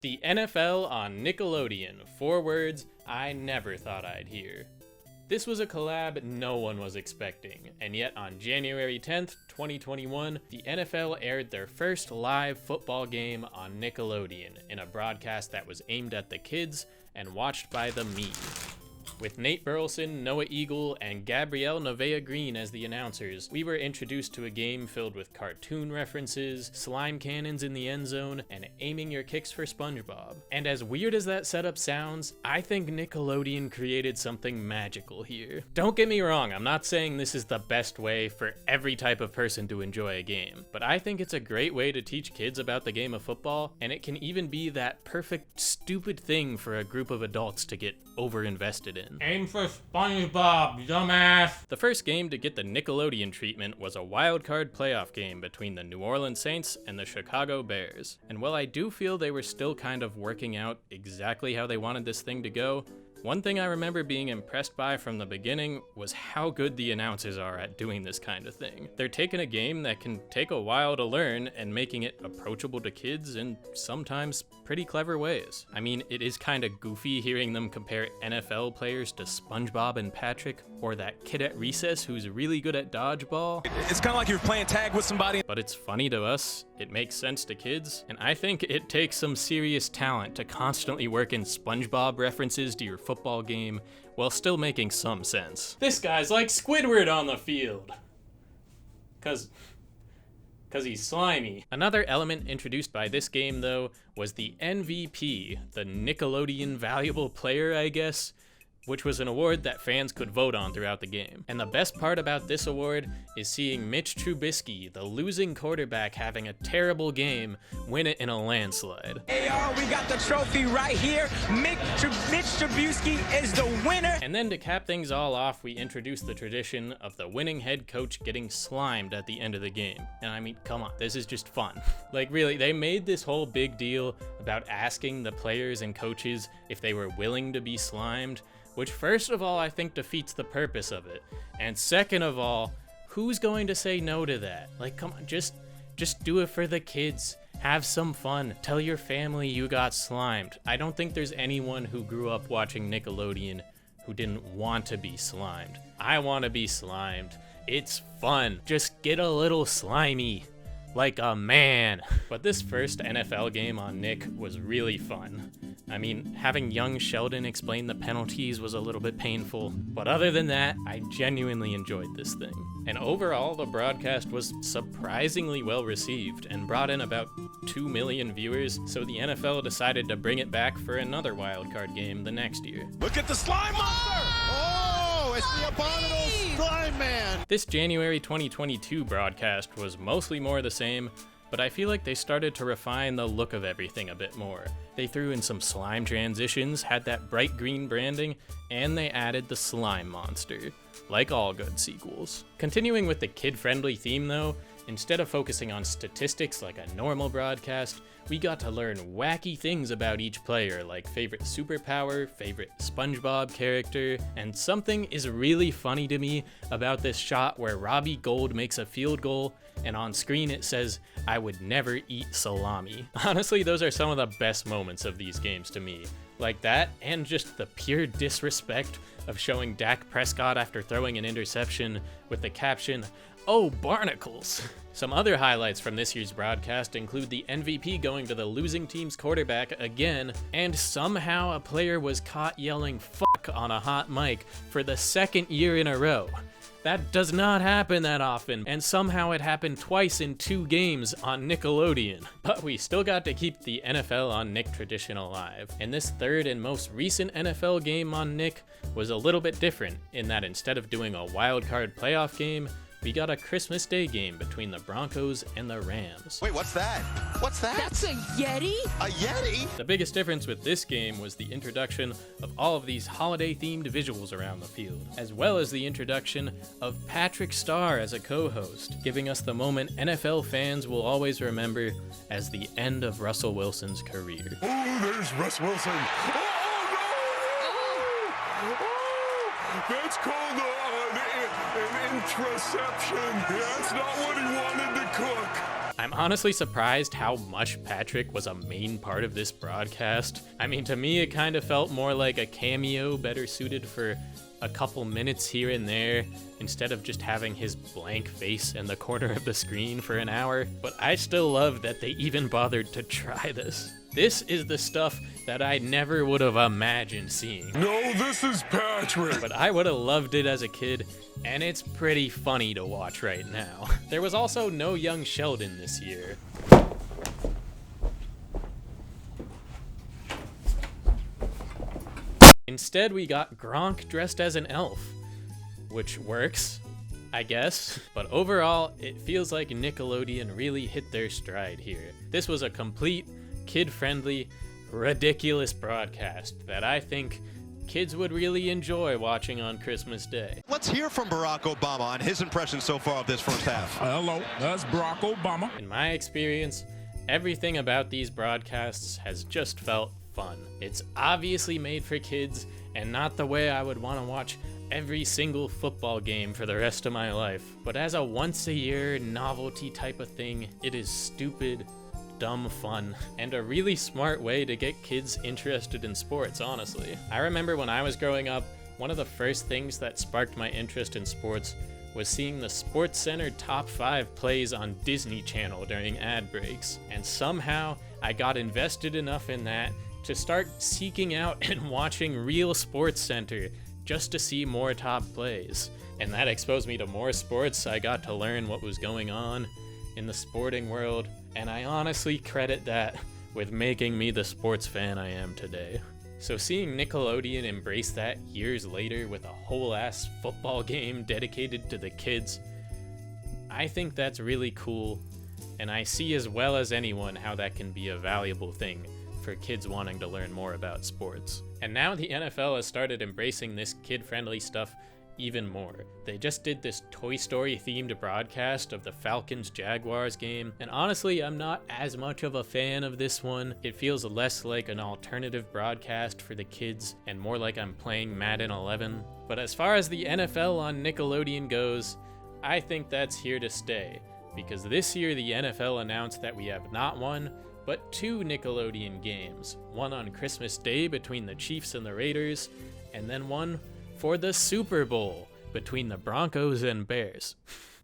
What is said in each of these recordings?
The NFL on Nickelodeon. 4 words I never thought I'd hear. This was a collab no one was expecting, and yet on January 10th, 2021, the NFL aired their first live football game on Nickelodeon in a broadcast that was aimed at the kids and watched by the me. With Nate Burleson, Noah Eagle, and Gabrielle Nevaeh Green as the announcers, we were introduced to a game filled with cartoon references, slime cannons in the end zone, and aiming your kicks for SpongeBob. And as weird as that setup sounds, I think Nickelodeon created something magical here. Don't get me wrong, I'm not saying this is the best way for every type of person to enjoy a game, but I think it's a great way to teach kids about the game of football, and it can even be that perfect, stupid thing for a group of adults to get over-invested in. Aim for SpongeBob, dumbass! The first game to get the Nickelodeon treatment was a wild card playoff game between the New Orleans Saints and the Chicago Bears. And while I do feel they were still kind of working out exactly how they wanted this thing to go, one thing I remember being impressed by from the beginning was how good the announcers are at doing this kind of thing. They're taking a game that can take a while to learn and making it approachable to kids in sometimes pretty clever ways. I mean, it is kind of goofy hearing them compare NFL players to SpongeBob and Patrick, or that kid at recess who's really good at dodgeball. It's kind of like you're playing tag with somebody. But it's funny to us, it makes sense to kids, and I think it takes some serious talent to constantly work in SpongeBob references to your football game while still making some sense. This guy's like Squidward on the field. Cause he's slimy. Another element introduced by this game, though, was the MVP, the Nickelodeon Valuable Player, I guess, which was an award that fans could vote on throughout the game. And the best part about this award is seeing Mitch Trubisky, the losing quarterback having a terrible game, win it in a landslide. Hey y'all, we got the trophy right here. Mitch Trubisky is the winner. And then to cap things all off, we introduced the tradition of the winning head coach getting slimed at the end of the game. And I mean, come on, this is just fun. Like really, they made this whole big deal about asking the players and coaches if they were willing to be slimed, which first of all I think defeats the purpose of it, and second of all, who's going to say no to that? Like, come on, just do it for the kids. Have some fun. Tell your family you got slimed. I don't think there's anyone who grew up watching Nickelodeon who didn't want to be slimed. I want to be slimed. It's fun. Just get a little slimy. Like a man. But this first NFL game on Nick was really fun. I mean, having young Sheldon explain the penalties was a little bit painful, but other than that, I genuinely enjoyed this thing. And overall, the broadcast was surprisingly well received and brought in about 2 million viewers, so the NFL decided to bring it back for another wildcard game the next year. Look at the slime monster! Oh, it's the abominable slime man! This January 2022 broadcast was mostly more the same, but I feel like they started to refine the look of everything a bit more. They threw in some slime transitions, had that bright green branding, and they added the slime monster, like all good sequels. Continuing with the kid-friendly theme though, instead of focusing on statistics like a normal broadcast, we got to learn wacky things about each player, like favorite superpower, favorite SpongeBob character, and something is really funny to me about this shot where Robbie Gould makes a field goal, and on screen it says, "I would never eat salami." Honestly, those are some of the best moments of these games to me. Like that, and just the pure disrespect of showing Dak Prescott after throwing an interception with the caption, "Oh, barnacles." Some other highlights from this year's broadcast include the MVP going to the losing team's quarterback again, and somehow a player was caught yelling "fuck" on a hot mic for the second year in a row. That does not happen that often, and somehow it happened twice in 2 games on Nickelodeon. But we still got to keep the NFL on Nick tradition alive, and this third and most recent NFL game on Nick was a little bit different in that instead of doing a wildcard playoff game, we got a Christmas Day game between the Broncos and the Rams. Wait, what's that? What's that? That's a Yeti? A Yeti? The biggest difference with this game was the introduction of all of these holiday-themed visuals around the field, as well as the introduction of Patrick Starr as a co-host, giving us the moment NFL fans will always remember as the end of Russell Wilson's career. Oh, there's Russ Wilson. Oh, no! That's called an interception. That's not what he wanted to cook. I'm honestly surprised how much Patrick was a main part of this broadcast. I mean, to me, it kind of felt more like a cameo, better suited for a couple minutes here and there, instead of just having his blank face in the corner of the screen for an hour. But I still love that they even bothered to try this. This is the stuff that I never would have imagined seeing. No, this is Patrick! But I would have loved it as a kid, and it's pretty funny to watch right now. There was also no young Sheldon this year. Instead, we got Gronk dressed as an elf, which works, I guess. But overall, it feels like Nickelodeon really hit their stride here. This was a complete, kid-friendly, ridiculous broadcast that I think kids would really enjoy watching on Christmas Day. Let's hear from Barack Obama on his impression so far of this first half. Hello, that's Barack Obama. In my experience, everything about these broadcasts has just felt fun. It's obviously made for kids and not the way I would want to watch every single football game for the rest of my life. But as a once-a-year novelty type of thing, it is stupid, dumb fun, and a really smart way to get kids interested in sports, honestly. I remember when I was growing up, one of the first things that sparked my interest in sports was seeing the SportsCenter top 5 plays on Disney Channel during ad breaks. And somehow, I got invested enough in that to start seeking out and watching real SportsCenter just to see more top plays. And that exposed me to more sports. I got to learn what was going on in the sporting world, and I honestly credit that with making me the sports fan I am today. So seeing Nickelodeon embrace that years later with a whole ass football game dedicated to the kids, I think that's really cool, and I see as well as anyone how that can be a valuable thing for kids wanting to learn more about sports. And now the NFL has started embracing this kid-friendly stuff even more. They just did this Toy Story themed broadcast of the Falcons-Jaguars game, and honestly, I'm not as much of a fan of this one. It feels less like an alternative broadcast for the kids and more like I'm playing Madden 11. But as far as the NFL on Nickelodeon goes, I think that's here to stay, because this year the NFL announced that we have not one, but 2 Nickelodeon games, one on Christmas Day between the Chiefs and the Raiders, and then one for the Super Bowl between the Broncos and Bears.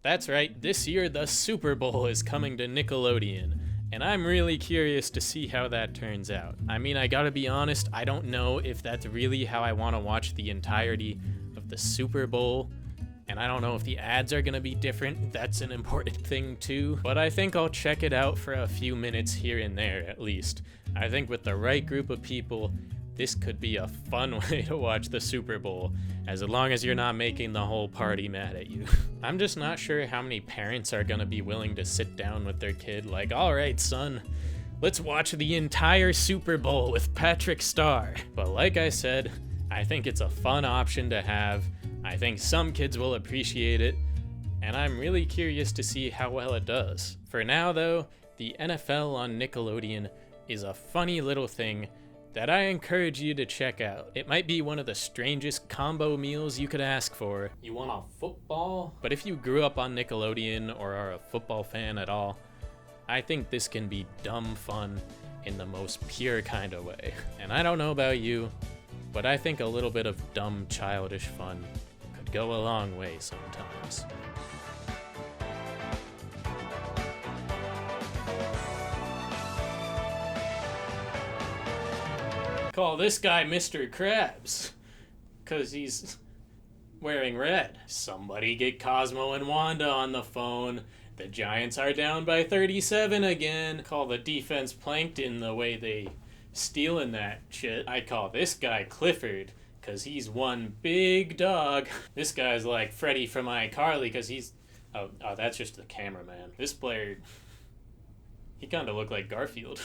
That's right, this year the Super Bowl is coming to Nickelodeon, and I'm really curious to see how that turns out. I mean, I gotta be honest, I don't know if that's really how I want to watch the entirety of the Super Bowl, and I don't know if the ads are gonna be different. That's an important thing too, but I think I'll check it out for a few minutes here and there at least. I think with the right group of people, this could be a fun way to watch the Super Bowl, as long as you're not making the whole party mad at you. I'm just not sure how many parents are gonna be willing to sit down with their kid like, alright son, let's watch the entire Super Bowl with Patrick Star. But like I said, I think it's a fun option to have. I think some kids will appreciate it, and I'm really curious to see how well it does. For now though, the NFL on Nickelodeon is a funny little thing that I encourage you to check out. It might be one of the strangest combo meals you could ask for. You want a football? But if you grew up on Nickelodeon or are a football fan at all, I think this can be dumb fun in the most pure kind of way. And I don't know about you, but I think a little bit of dumb, childish fun could go a long way sometimes. Call this guy Mr. Krabs, 'cause he's wearing red. Somebody get Cosmo and Wanda on the phone. The Giants are down by 37 again. Call the defense Plankton the way they stealing that shit. I call this guy Clifford, 'cause he's one big dog. This guy's like Freddy from iCarly, 'cause he's... Oh, that's just the cameraman. This player, he kind of looked like Garfield.